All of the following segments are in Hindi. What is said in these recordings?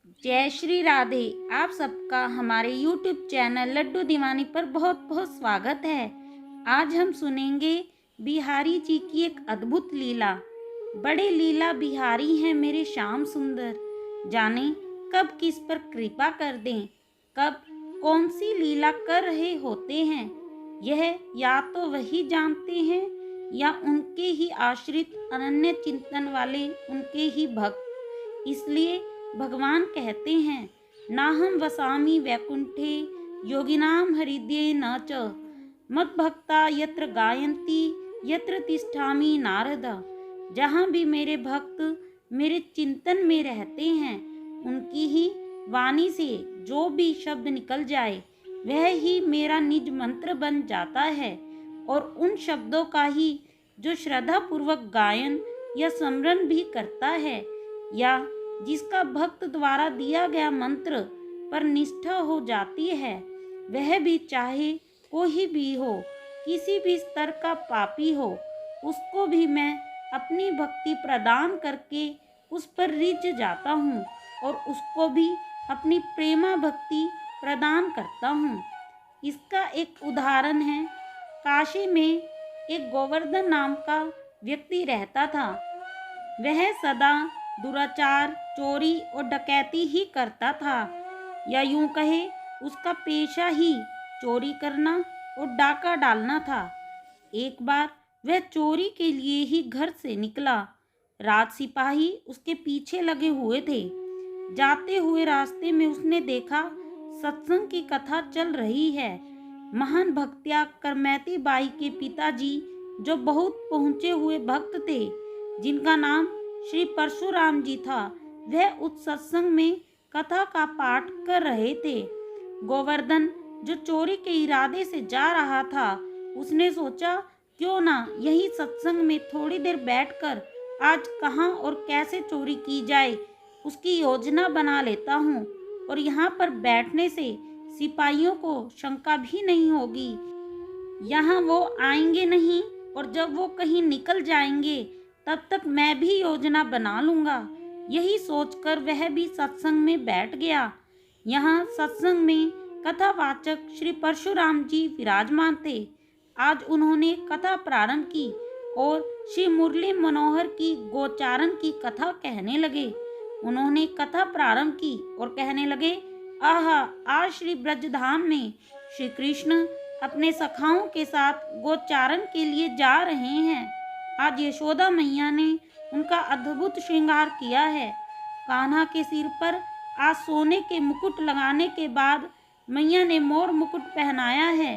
जय श्री राधे। आप सबका हमारे YouTube चैनल लड्डू दीवानी पर बहुत बहुत स्वागत है। आज हम सुनेंगे बिहारी जी की एक अद्भुत लीला। बड़े लीला बिहारी हैं मेरे श्याम सुंदर, जाने कब किस पर कृपा कर दें, कब कौन सी लीला कर रहे होते हैं। यह या तो वही जानते हैं या उनके ही आश्रित अनन्य चिंतन वाले उनके ही भक्त। इसलिए भगवान कहते हैं, नाहं वसामि वैकुंठे योगिनाम हृदये न च मद्भक्ता यत्र गायन्ति यत्र तिष्ठामि नारद। जहाँ भी मेरे भक्त मेरे चिंतन में रहते हैं, उनकी ही वाणी से जो भी शब्द निकल जाए वह ही मेरा निज मंत्र बन जाता है। और उन शब्दों का ही जो श्रद्धा पूर्वक गायन या स्मरण भी करता है, या जिसका भक्त द्वारा दिया गया मंत्र पर निष्ठा हो जाती है, वह भी चाहे कोई भी हो, किसी भी स्तर का पापी हो, उसको भी मैं अपनी भक्ति प्रदान करके उस पर रिझ जाता हूँ और उसको भी अपनी प्रेमा भक्ति प्रदान करता हूँ। इसका एक उदाहरण है, काशी में एक गोवर्धन नाम का व्यक्ति रहता था। वह सदा दुराचार, चोरी और डकैती ही करता था, या यूं कहे उसका पेशा ही चोरी करना और डाका डालना था। एक बार वह चोरी के लिए ही घर से निकला। राज सिपाही उसके पीछे लगे हुए थे। जाते हुए रास्ते में उसने देखा सत्संग की कथा चल रही है। महान भक्त्या करमैती बाई के पिताजी, जो बहुत पहुँचे हुए भक्त थे, जिनका नाम श्री परशुराम जी था, वह उस सत्संग में कथा का पाठ कर रहे थे। गोवर्धन, जो चोरी के इरादे से जा रहा था, उसने सोचा क्यों ना यही सत्संग में थोड़ी देर बैठकर आज कहाँ और कैसे चोरी की जाए उसकी योजना बना लेता हूँ, और यहाँ पर बैठने से सिपाहियों को शंका भी नहीं होगी। यहाँ वो आएंगे नहीं, और जब वो कहीं निकल जाएंगे तब तक मैं भी योजना बना लूँगा। यही सोचकर वह भी सत्संग में बैठ गया। यहाँ सत्संग में कथावाचक श्री परशुराम जी विराजमान थे। आज उन्होंने कथा प्रारंभ की और श्री मुरली मनोहर की गोचारण की कथा कहने लगे। उन्होंने कथा प्रारंभ की और कहने लगे, आहा, आज श्री ब्रजधाम में श्री कृष्ण अपने सखाओं के साथ गोचारण के लिए जा रहे हैं। आज यशोदा मैया ने उनका अद्भुत श्रृंगार किया है। कान्हा के सिर पर आज सोने के मुकुट लगाने के बाद मैया ने मोर मुकुट पहनाया है,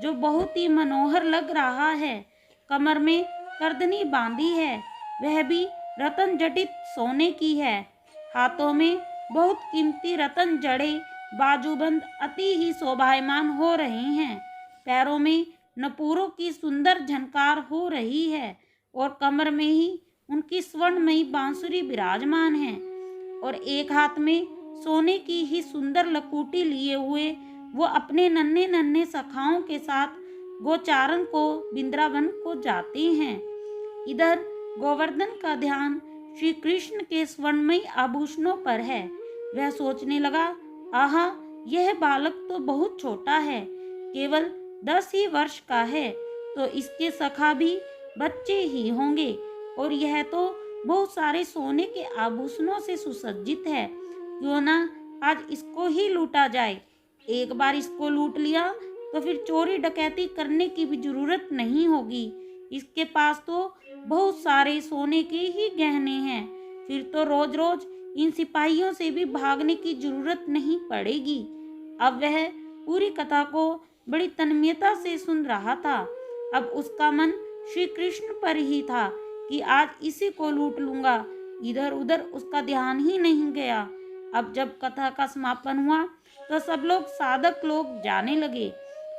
जो बहुत ही मनोहर लग रहा है। कमर में करदनी बांधी है, वह भी रतन जटित सोने की है। हाथों में बहुत कीमती रतन जड़े बाजूबंद अति ही शोभायमान हो रहे हैं। पैरों में नपूरों की सुंदर झनकार हो रही है और कमर में ही उनकी स्वर्णमयी बांसुरी विराजमान है। और एक हाथ में सोने की ही सुंदर लकूटी लिए हुए वो अपने नन्हे नन्हे सखाओं के साथ गोचारण को बिंद्रावन को जाते हैं। इधर गोवर्धन का ध्यान श्री कृष्ण के स्वर्णमयी आभूषणों पर है। वह सोचने लगा, आहा, यह बालक तो बहुत छोटा है, केवल 10 ही वर्ष का है, तो इसके सखा भी बच्चे ही होंगे, और यह तो बहुत सारे सोने के आभूषणों से सुसज्जित है। क्यों ना आज इसको ही लूटा जाए। एक बार इसको लूट लिया तो फिर चोरी डकैती करने की भी जरूरत नहीं होगी। इसके पास तो बहुत सारे सोने के ही गहने हैं, फिर तो रोज रोज इन सिपाहियों से भी भागने की जरूरत नहीं पड़ेगी। अब वह पूरी कथा को बड़ी तन्मयता से सुन रहा था। अब उसका मन श्री कृष्ण पर ही था कि आज इसी को लूट लूंगा। इधर उधर उसका ध्यान ही नहीं गया। अब जब कथा का समापन हुआ तो सब लोग साधक लोग जाने लगे,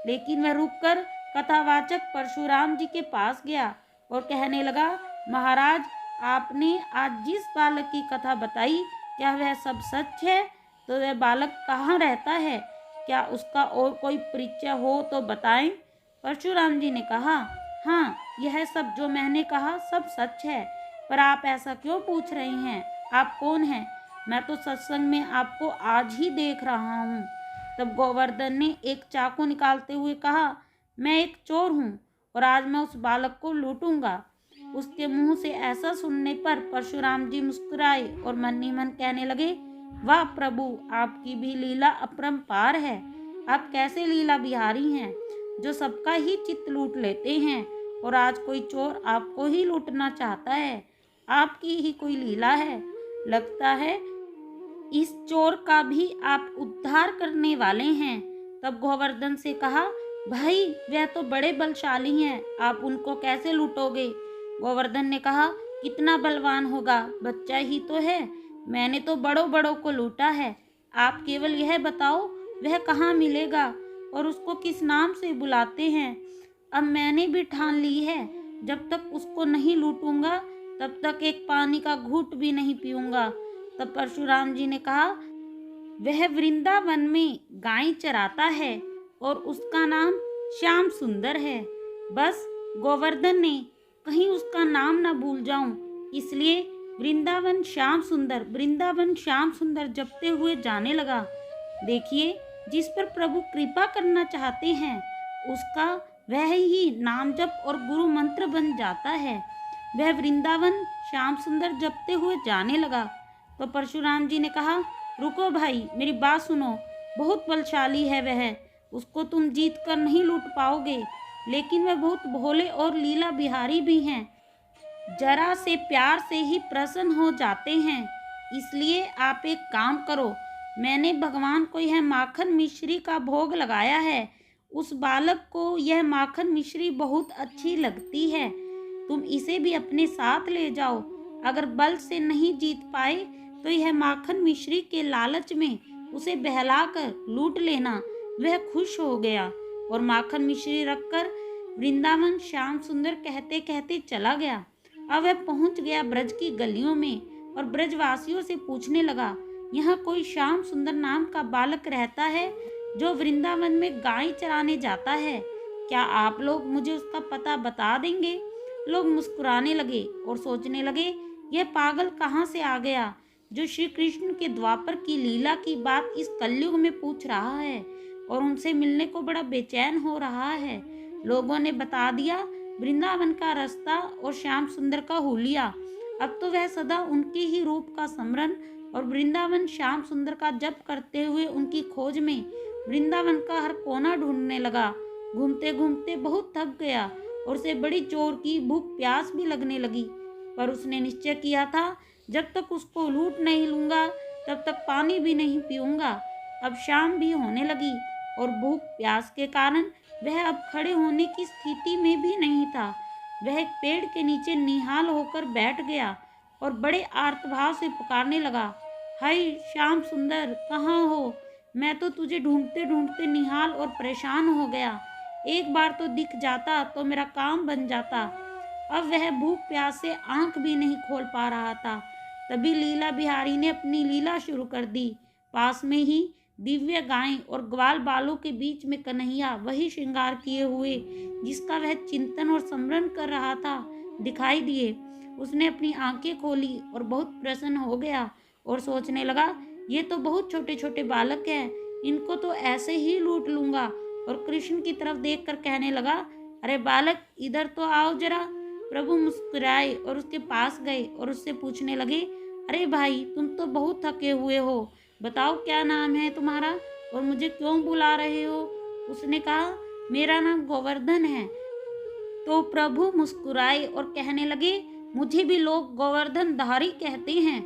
लेकिन वह रुककर कथावाचक परशुराम जी के पास गया और कहने लगा, महाराज, आपने आज जिस बालक की कथा बताई, क्या वह सब सच है? तो वह बालक कहाँ रहता है? क्या उसका और कोई परिचय हो तो बताएं। परशुराम जी ने कहा, हाँ, यह सब जो मैंने कहा सब सच है, पर आप ऐसा क्यों पूछ रहे हैं? आप कौन हैं? मैं तो सत्संग में आपको आज ही देख रहा हूँ। तब गोवर्धन ने एक चाकू निकालते हुए कहा, मैं एक चोर हूँ और आज मैं उस बालक को लूटूंगा। उसके मुंह से ऐसा सुनने पर परशुराम जी मुस्कुराए और मन ही मन कहने लगे, वाह प्रभु, आपकी भी लीला अपरंपार है। आप कैसे लीला बिहारी हैं, जो सबका ही चित्त लूट लेते हैं, और आज कोई चोर आपको ही लूटना चाहता है। आपकी ही कोई लीला है। लगता है इस चोर का भी आप उद्धार करने वाले हैं। तब गोवर्धन से कहा, भाई वह तो बड़े बलशाली हैं, आप उनको कैसे लूटोगे? गोवर्धन ने कहा, कितना बलवान होगा, बच्चा ही तो है। मैंने तो बड़ों बड़ों को लूटा है। आप केवल यह बताओ वह कहाँ मिलेगा और उसको किस नाम से बुलाते हैं। अब मैंने भी ठान ली है, जब तक उसको नहीं लूटूंगा तब तक एक पानी का घूंट भी नहीं पीऊंगा। तब परशुराम जी ने कहा, वह वृंदावन में गाय चराता है और उसका नाम श्याम सुंदर है। बस गोवर्धन ने कहीं उसका नाम न भूल जाऊं, इसलिए वृंदावन श्याम सुंदर, वृंदावन श्याम सुंदर जपते हुए जाने लगा। देखिए, जिस पर प्रभु कृपा करना चाहते हैं उसका वह ही नाम जप और गुरु मंत्र बन जाता है। वह वृंदावन श्याम सुंदर जपते हुए जाने लगा। तो परशुराम जी ने कहा, रुको भाई, मेरी बात सुनो। बहुत बलशाली है वह, उसको तुम जीत कर नहीं लूट पाओगे, लेकिन वह बहुत भोले और लीला बिहारी भी हैं। जरा से प्यार से ही प्रसन्न हो जाते हैं। इसलिए आप एक काम करो, मैंने भगवान को यह माखन मिश्री का भोग लगाया है। उस बालक को यह माखन मिश्री बहुत अच्छी लगती है। तुम इसे भी अपने साथ ले जाओ। अगर बल से नहीं जीत पाए तो यह माखन मिश्री के लालच में उसे बहलाकर लूट लेना। वह खुश हो गया और माखन मिश्री रखकर वृंदावन श्याम सुंदर कहते कहते चला गया। अब वह पहुंच गया ब्रज की गलियों में और ब्रजवासियों से पूछने लगा, यहाँ कोई श्याम सुंदर नाम का बालक रहता है जो वृंदावन में गाय चराने जाता है? क्या आप लोग मुझे उसका पता बता देंगे? लोग मुस्कुराने लगे और सोचने लगे, यह पागल कहाँ से आ गया जो श्री कृष्ण के द्वापर की लीला की बात इस कलयुग में पूछ रहा है और उनसे मिलने को बड़ा बेचैन हो रहा है। लोगों ने बता दिया वृंदावन का रास्ता और श्याम सुंदर का हुलिया। अब तो वह सदा उनके ही रूप का स्मरण और वृंदावन श्याम सुंदर का जप करते हुए उनकी खोज में वृंदावन का हर कोना ढूंढने लगा। घूमते घूमते बहुत थक गया और उसे बड़ी जोर की भूख प्यास भी लगने लगी, पर उसने निश्चय किया था जब तक उसको लूट नहीं लूंगा तब तक पानी भी नहीं पीऊंगा। अब शाम भी होने लगी और भूख प्यास के कारण वह अब खड़े होने की स्थिति में भी नहीं था। वह एक पेड़ के नीचे निहाल होकर बैठ गया और बड़े आर्तभाव से पुकारने लगा, हाय श्याम सुंदर, कहाँ हो? मैं तो तुझे ढूंढते ढूंढते निहाल और परेशान हो गया। एक बार तो दिख जाता तो मेरा काम बन जाता। अब वह भूख प्यास से आंख भी नहीं खोल पा रहा था। तभी लीला बिहारी ने अपनी लीला शुरू कर दी। पास में ही दिव्य गाय और ग्वाल बालों के बीच में कन्हैया, वही श्रृंगार किए हुए जिसका वह चिंतन और स्मरण कर रहा था, दिखाई दिए। उसने अपनी आंखें खोली और बहुत प्रसन्न हो गया और सोचने लगा, ये तो बहुत छोटे छोटे बालक हैं, इनको तो ऐसे ही लूट लूंगा। और कृष्ण की तरफ देखकर कहने लगा, अरे बालक, इधर तो आओ जरा। प्रभु मुस्कुराए और उसके पास गए और उससे पूछने लगे, अरे भाई, तुम तो बहुत थके हुए हो, बताओ क्या नाम है तुम्हारा और मुझे क्यों बुला रहे हो? उसने कहा, मेरा नाम गोवर्धन है। तो प्रभु मुस्कुराए और कहने लगे, मुझे भी लोग गोवर्धन धारी कहते हैं,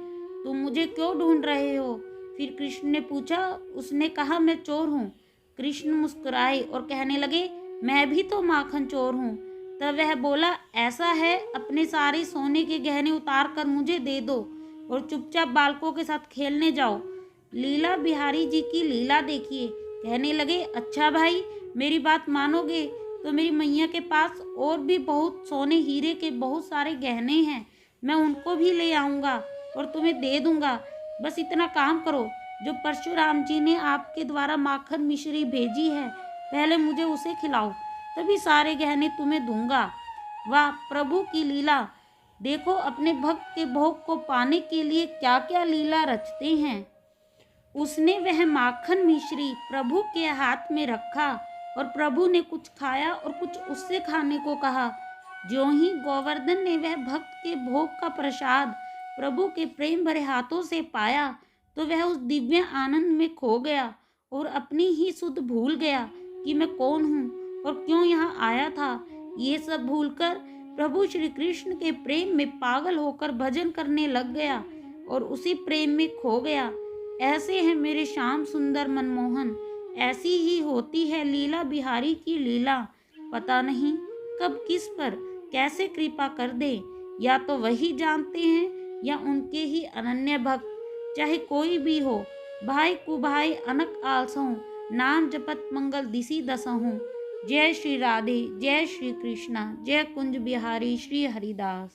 तुम मुझे क्यों ढूंढ रहे हो? फिर कृष्ण ने पूछा। उसने कहा, मैं चोर हूँ। कृष्ण मुस्कुराए और कहने लगे, मैं भी तो माखन चोर हूँ। तब वह बोला, ऐसा है, अपने सारे सोने के गहने उतार कर मुझे दे दो और चुपचाप बालकों के साथ खेलने जाओ। लीला बिहारी जी की लीला देखिए। कहने लगे, अच्छा भाई, मेरी बात मानोगे तो मेरी मैया के पास और भी बहुत सोने हीरे के बहुत सारे गहने हैं, मैं उनको भी ले आऊँगा और तुम्हें दे दूँगा। बस इतना काम करो, जो परशुराम जी ने आपके द्वारा माखन मिश्री भेजी है, पहले मुझे उसे खिलाओ, तभी सारे गहने तुम्हें दूंगा। वाह प्रभु की लीला! देखो अपने भक्त के भोग को पाने के लिए क्या क्या लीला रचते हैं। उसने वह माखन मिश्री प्रभु के हाथ में रखा और प्रभु ने कुछ खाया और कुछ उससे खाने को कहा। ज्यों ही गोवर्धन ने वह भक्त के भोग का प्रसाद प्रभु के प्रेम भरे हाथों से पाया तो वह उस दिव्य आनंद में खो गया और अपनी ही सुध भूल गया कि मैं कौन हूँ और क्यों यहाँ आया था। ये सब भूलकर प्रभु श्री कृष्ण के प्रेम में पागल होकर भजन करने लग गया और उसी प्रेम में खो गया। ऐसे हैं मेरे श्याम सुंदर मनमोहन, ऐसी ही होती है लीला बिहारी की लीला। पता नहीं कब किस पर कैसे कृपा कर दे, या तो वही जानते हैं या उनके ही अनन्य भक्त। चाहे कोई भी हो, भाई कुभाई अनक आलसों, नाम जपत मंगल दिसी दसहूँ। जय श्री राधे, जय श्री कृष्णा, जय कुंज बिहारी श्री हरिदास।